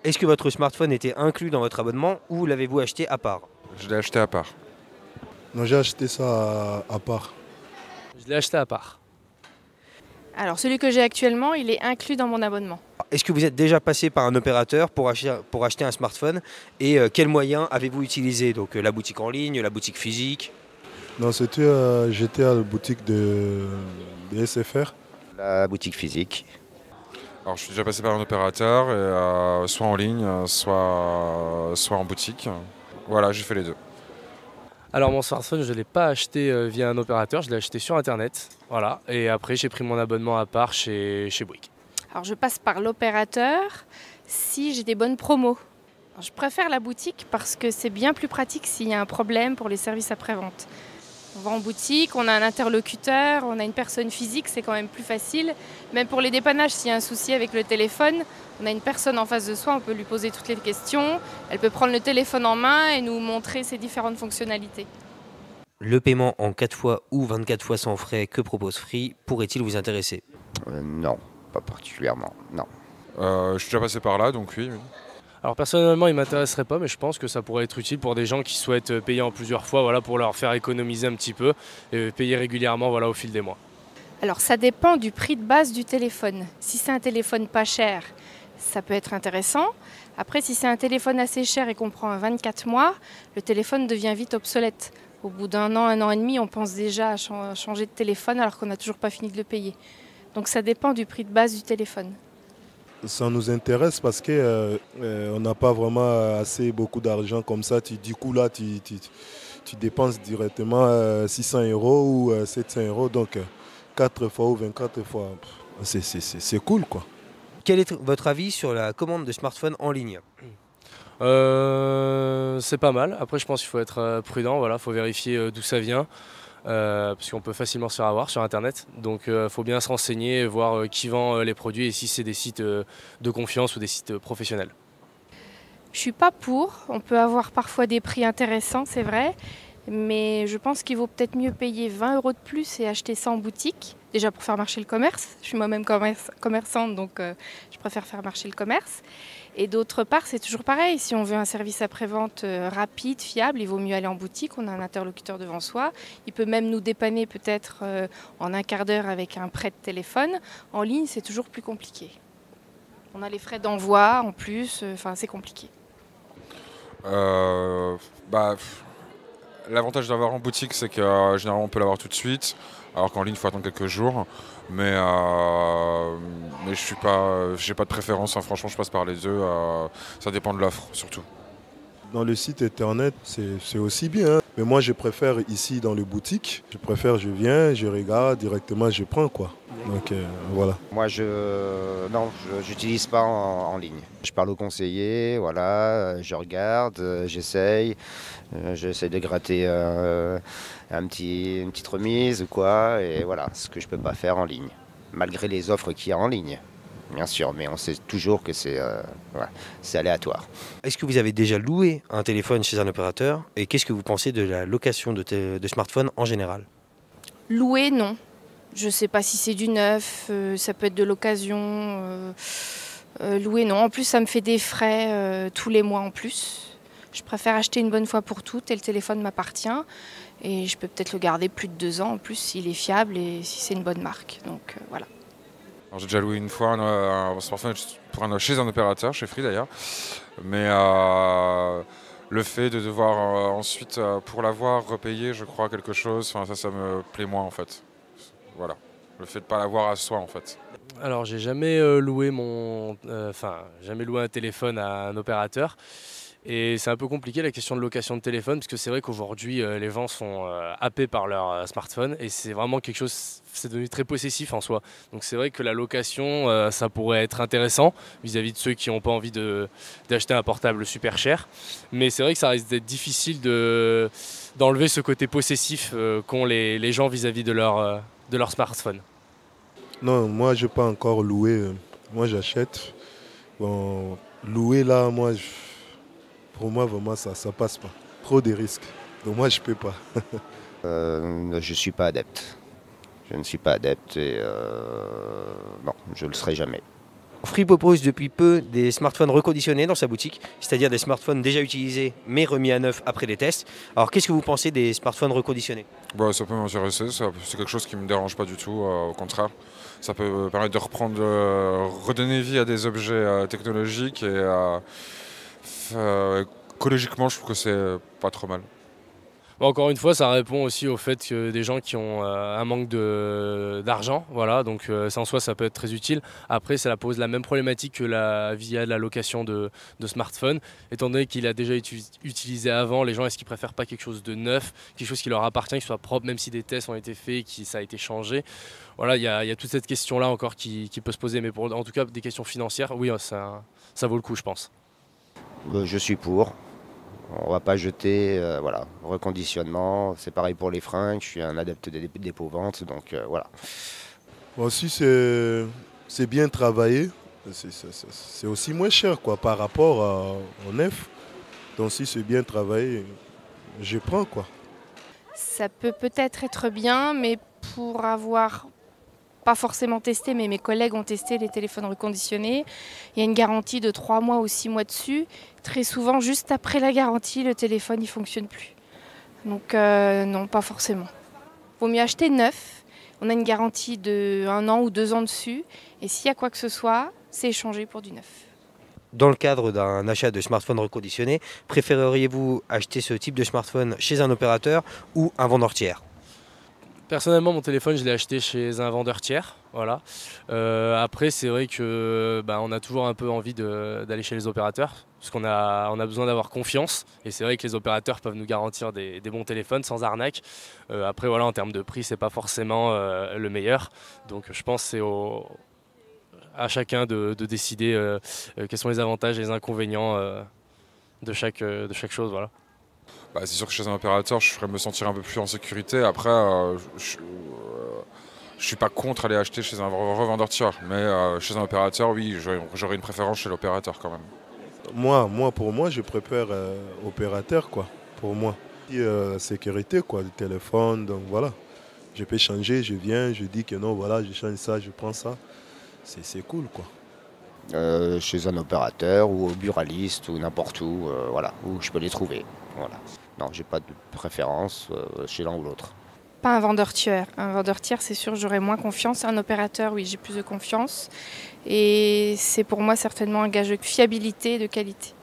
Est-ce que votre smartphone était inclus dans votre abonnement ou l'avez-vous acheté à part? Je l'ai acheté à part. Non, j'ai acheté ça à part. Je l'ai acheté à part. Alors celui que j'ai actuellement, il est inclus dans mon abonnement. Est-ce que vous êtes déjà passé par un opérateur pour acheter un smartphone et quels moyens avez-vous utilisé? Donc la boutique en ligne, la boutique physique? Non, j'étais à la boutique de SFR. La boutique physique. Alors je suis déjà passé par un opérateur, et, soit en ligne, soit en boutique. Voilà, j'ai fait les deux. Alors mon smartphone, je ne l'ai pas acheté via un opérateur, je l'ai acheté sur internet. Voilà. Et après j'ai pris mon abonnement à part chez Bouygues. Alors je passe par l'opérateur si j'ai des bonnes promos. Alors, je préfère la boutique parce que c'est bien plus pratique s'il y a un problème pour les services après-vente. On va en boutique, on a un interlocuteur, on a une personne physique, c'est quand même plus facile. Même pour les dépannages, s'il y a un souci avec le téléphone, on a une personne en face de soi, on peut lui poser toutes les questions. Elle peut prendre le téléphone en main et nous montrer ses différentes fonctionnalités. Le paiement en 4 fois ou 24 fois sans frais que propose Free pourrait-il vous intéresser? Non, pas particulièrement, non. Je suis déjà passé par là, donc oui. Alors personnellement, il ne m'intéresserait pas, mais je pense que ça pourrait être utile pour des gens qui souhaitent payer en plusieurs fois, voilà, pour leur faire économiser un petit peu et payer régulièrement, voilà, au fil des mois. Alors ça dépend du prix de base du téléphone. Si c'est un téléphone pas cher, ça peut être intéressant. Après, si c'est un téléphone assez cher et qu'on prend un 24 mois, le téléphone devient vite obsolète. Au bout d'un an et demi, on pense déjà à changer de téléphone alors qu'on n'a toujours pas fini de le payer. Donc ça dépend du prix de base du téléphone. Ça nous intéresse parce que on n'a pas vraiment assez beaucoup d'argent comme ça. Du coup, là, tu dépenses directement 600 euros ou 700 euros. Donc, 4 fois ou 24 fois, c'est cool, quoi. Quel est votre avis sur la commande de smartphone en ligne? C'est pas mal. Après, je pense qu'il faut être prudent. Voilà, faut vérifier d'où ça vient. Parce qu'on peut facilement se faire avoir sur internet, donc il faut bien se renseigner, voir qui vend les produits et si c'est des sites de confiance ou des sites professionnels. Je suis pas pour, on peut avoir parfois des prix intéressants, c'est vrai, mais je pense qu'il vaut peut-être mieux payer 20 euros de plus et acheter ça en boutique, déjà pour faire marcher le commerce. Je suis moi-même commerçante, donc je préfère faire marcher le commerce. Et d'autre part, c'est toujours pareil, si on veut un service après-vente rapide, fiable, il vaut mieux aller en boutique, on a un interlocuteur devant soi. Il peut même nous dépanner peut-être en un quart d'heure avec un prêt de téléphone. En ligne, c'est toujours plus compliqué. On a les frais d'envoi en plus, c'est compliqué. L'avantage d'avoir en boutique, c'est que généralement on peut l'avoir tout de suite, alors qu'en ligne il faut attendre quelques jours. Mais j'ai pas de préférence, hein. Franchement je passe par les deux, ça dépend de l'offre surtout. Dans le site internet, c'est aussi bien. Mais moi, je préfère ici dans le boutique. Je viens, je regarde directement, je prends, quoi. Donc voilà. Moi, j'utilise pas en ligne. Je parle au conseiller, voilà, je regarde, j'essaye de gratter une petite remise ou quoi, et voilà, ce que je peux pas faire en ligne, malgré les offres qu'il y a en ligne. Bien sûr, mais on sait toujours que c'est aléatoire. Est-ce que vous avez déjà loué un téléphone chez un opérateur et qu'est-ce que vous pensez de la location de smartphone en général? Louer, non. Je ne sais pas si c'est du neuf, ça peut être de l'occasion. Louer, non. En plus, ça me fait des frais tous les mois en plus. Je préfère acheter une bonne fois pour toutes et le téléphone m'appartient. Et je peux peut-être le garder plus de 2 ans en plus s'il est fiable et si c'est une bonne marque. Donc voilà. J'ai déjà loué une fois un smartphone chez un opérateur, chez Free d'ailleurs. Mais le fait de devoir ensuite, pour l'avoir, repayer, je crois, quelque chose, ça me plaît moins en fait. Voilà. Le fait de ne pas l'avoir à soi en fait. Alors j'ai jamais jamais loué un téléphone à un opérateur. Et c'est un peu compliqué la question de location de téléphone, parce que c'est vrai qu'aujourd'hui les gens sont happés par leur smartphone et c'est vraiment quelque chose, c'est devenu très possessif en soi. Donc c'est vrai que la location, ça pourrait être intéressant vis-à-vis de ceux qui n'ont pas envie d'acheter un portable super cher. Mais c'est vrai que ça risque d'être difficile d'enlever ce côté possessif qu'ont les gens vis-à-vis de leur smartphone. Non, moi, je n'ai pas encore loué. Moi, j'achète. Bon, louer là, pour moi, vraiment, ça passe pas. Trop de risques. Donc moi, je peux pas. Je ne suis pas adepte. Je ne suis pas adepte et non, je ne le serai jamais. Free propose depuis peu des smartphones reconditionnés dans sa boutique, c'est-à-dire des smartphones déjà utilisés mais remis à neuf après les tests. Alors qu'est-ce que vous pensez des smartphones reconditionnés? Bah, ça peut m'intéresser, c'est quelque chose qui ne me dérange pas du tout, au contraire. Ça peut permettre de reprendre, redonner vie à des objets technologiques et écologiquement, je trouve que c'est pas trop mal. Bon, encore une fois, ça répond aussi au fait que des gens qui ont un manque d'argent, voilà, donc ça en soi ça peut être très utile. Après, ça pose la même problématique que via la location de smartphone. Étant donné qu'il a déjà été utilisé avant, les gens est-ce qu'ils préfèrent pas quelque chose de neuf, quelque chose qui leur appartient, qui soit propre, même si des tests ont été faits, ça a été changé. Voilà, il y a toute cette question-là encore qui peut se poser, mais en tout cas des questions financières, oui, ça vaut le coup, je pense. Je suis pour. On va pas jeter, voilà. Reconditionnement, c'est pareil pour les fringues, je suis un adepte des dépôts-ventes, donc voilà. Bon, si c'est bien travaillé, c'est aussi moins cher quoi, par rapport au neuf. Donc si c'est bien travaillé, je prends quoi. Ça peut peut-être être bien, mais pour avoir pas forcément testé, mais mes collègues ont testé les téléphones reconditionnés. Il y a une garantie de 3 mois ou 6 mois dessus. Très souvent, juste après la garantie, le téléphone ne fonctionne plus. Donc non, pas forcément. Vaut mieux acheter neuf. On a une garantie de 1 an ou 2 ans dessus. Et s'il y a quoi que ce soit, c'est échangé pour du neuf. Dans le cadre d'un achat de smartphone reconditionné, préféreriez-vous acheter ce type de smartphone chez un opérateur ou un vendeur tiers? Personnellement, mon téléphone, je l'ai acheté chez un vendeur tiers. Voilà. Après, c'est vrai que on a toujours un peu envie d'aller chez les opérateurs, parce qu'on a besoin d'avoir confiance. Et c'est vrai que les opérateurs peuvent nous garantir des bons téléphones sans arnaque. Après, voilà, en termes de prix, c'est pas forcément le meilleur. Donc, je pense que c'est à chacun de décider quels sont les avantages et les inconvénients de chaque chose. Voilà. Bah, c'est sûr que chez un opérateur, je ferais me sentir un peu plus en sécurité. Après, je suis pas contre aller acheter chez un revendeur tiers, mais chez un opérateur, oui, j'aurais une préférence chez l'opérateur quand même. Pour moi, je préfère opérateur quoi. Pour moi, sécurité quoi, le téléphone, donc voilà. Je peux changer, je viens, je dis que non, voilà, je change ça, je prends ça. C'est cool quoi. Chez un opérateur ou au buraliste ou n'importe où, voilà, où je peux les trouver. Voilà. Non, j'ai pas de préférence chez l'un ou l'autre. Pas un vendeur tiers. Un vendeur tiers, c'est sûr, j'aurais moins confiance. Un opérateur, oui, j'ai plus de confiance. Et c'est pour moi certainement un gage de fiabilité et de qualité.